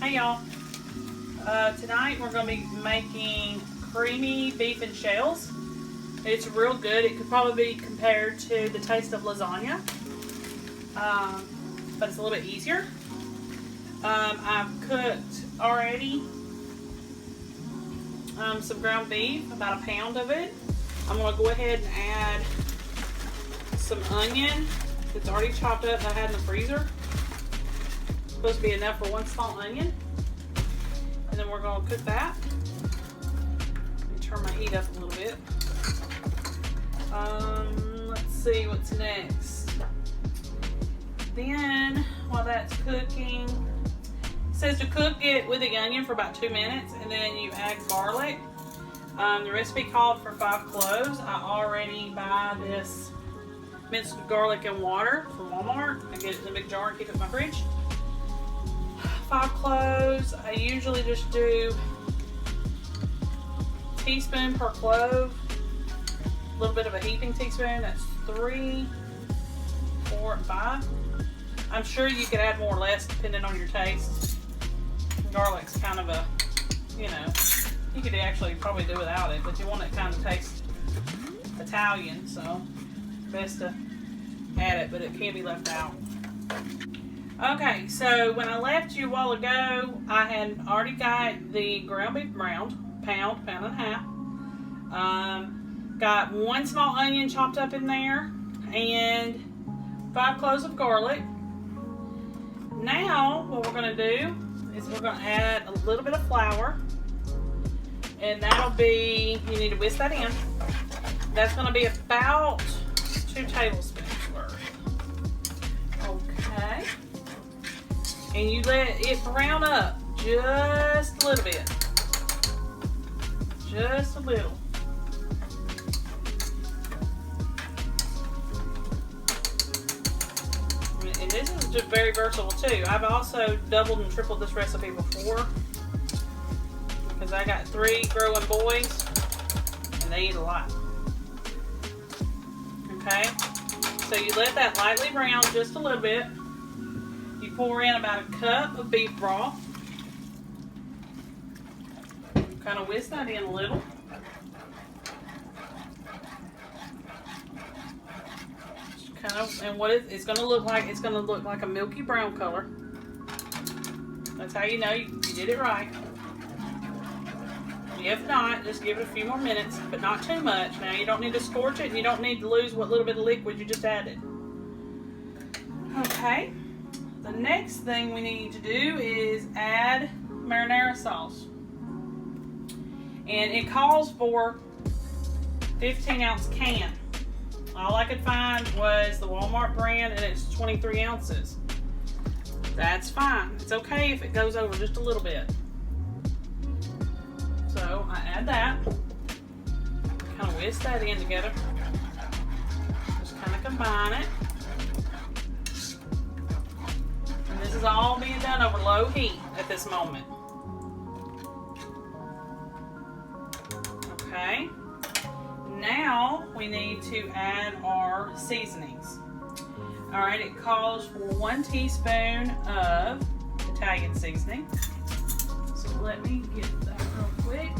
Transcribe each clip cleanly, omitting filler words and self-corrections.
Hey y'all, tonight we're going to be making creamy beef and shells. It's real good. It could probably be compared to the taste of lasagna, but it's a little bit easier. I've cooked already some ground beef, about a pound of it. I'm going to go ahead and add some onion that's already chopped up that I had in the freezer. Supposed to be enough for one small onion. And then we're going to cook that. Let me turn my heat up a little bit. Let's see what's next. Then, while that's cooking, it says to cook it with the onion for about 2 minutes, and then you add garlic. The recipe called for 5 cloves. I already buy this minced garlic and water from Walmart. I get it in a big jar and keep it in my fridge. 5 cloves. I usually just do a teaspoon per clove. A little bit of a heaping teaspoon. That's 3, 4, and 5. I'm sure you could add more or less depending on your taste. Garlic's kind of a, you could actually probably do without it, but you want it kind of taste Italian, so best to add it, but it can be left out. Okay, so when I left you a while ago, I had already got the ground beef browned, pound and a half. Got 1 small onion chopped up in there, and 5 cloves of garlic. Now, what we're going to do is we're going to add a little bit of flour, and that'll be, you need to whisk that in. That's going to be about 2 tablespoons worth. Okay. And you let it brown up just a little bit. Just a little. And this is just very versatile too. I've also doubled and tripled this recipe before, because I got 3 growing boys and they eat a lot. Okay, so you let that lightly brown just a little bit. You pour in about a cup of beef broth. Kind of whisk that in a little. Kind of, and what it's going to look like, it's going to look like a milky brown color. That's how you know you did it right. If not, just give it a few more minutes, but not too much. Now you don't need to scorch it, and you don't need to lose what little bit of liquid you just added. Okay, the next thing we need to do is add marinara sauce. And it calls for 15-ounce can. All I could find was the Walmart brand, and it's 23 ounces. That's fine. It's okay if it goes over just a little bit. So I add that. Kind of whisk that in together. Just kind of combine it. And this is all being done over low heat at this moment. Okay. Now we need to add our seasonings. Alright, it calls for 1 teaspoon of Italian seasoning. So let me get that real quick.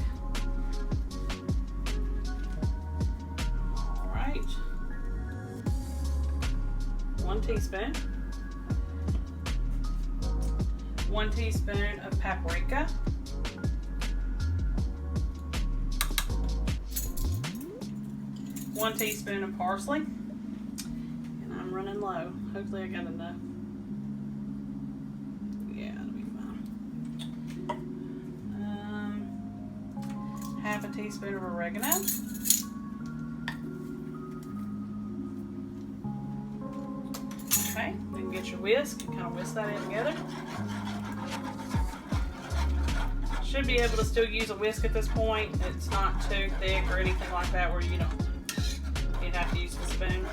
Alright. 1 teaspoon. 1 teaspoon of paprika. 1 teaspoon of parsley. And I'm running low. Hopefully I got enough. Yeah, it'll be fine. Half a teaspoon of oregano. Okay, then get your whisk and kind of whisk that in together. Should be able to still use a whisk at this point. It's not too thick or anything like that where you'd have to use the spoon.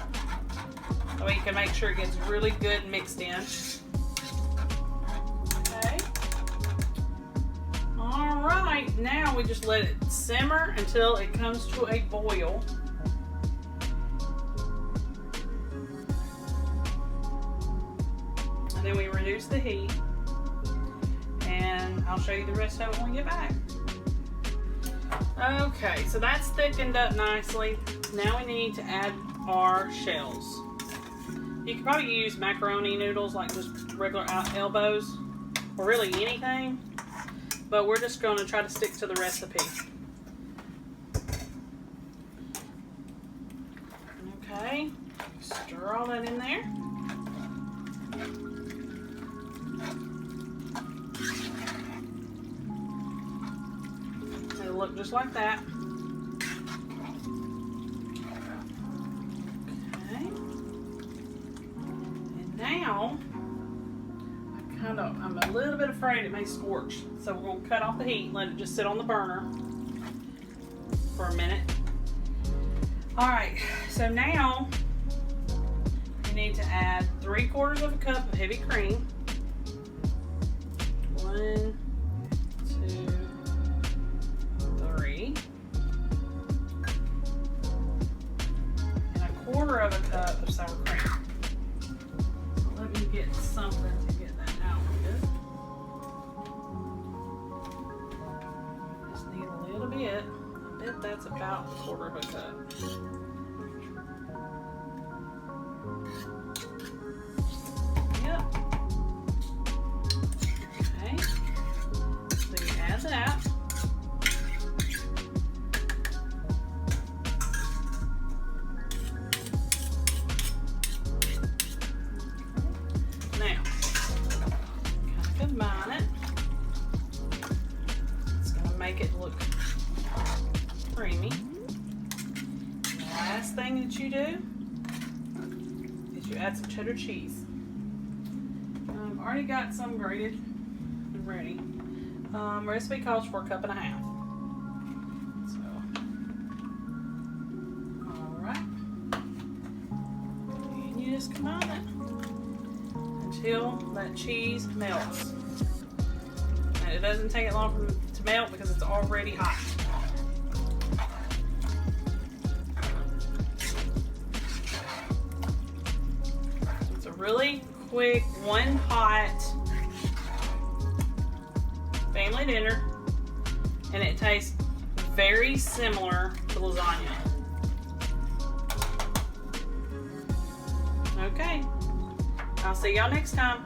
That way you can make sure it gets really good mixed in. Okay. Alright, now we just let it simmer until it comes to a boil. And then we reduce the heat. And and I'll show you the rest of it when we get back. Okay, so that's thickened up nicely. Now we need to add our shells. You can probably use macaroni noodles, like just regular elbows, or really anything, but we're just going to try to stick to the recipe. Okay, stir all that in there. It'll look just like that. Okay. And now, I'm a little bit afraid it may scorch. So we're going to cut off the heat and let it just sit on the burner for a minute. Alright, so now you need to add 3/4 of a cup of heavy cream. 1, 2, 3. And 1/4 of a cup of sour cream. Let me get something to get that out with. Just need a little bit. I bet that's about 1/4 of a cup. Yep. Okay. So you add that. Now, kind of combine it. It's going to make it look creamy. The last thing that you do is you add some cheddar cheese. I've already got some grated and ready. Recipe calls for 1.5 cups. So, alright. And you just combine it until that cheese melts. And it doesn't take it long to melt because it's already hot. It's a really quick, one pot family dinner, and it tastes very similar to lasagna. Okay, I'll see y'all next time.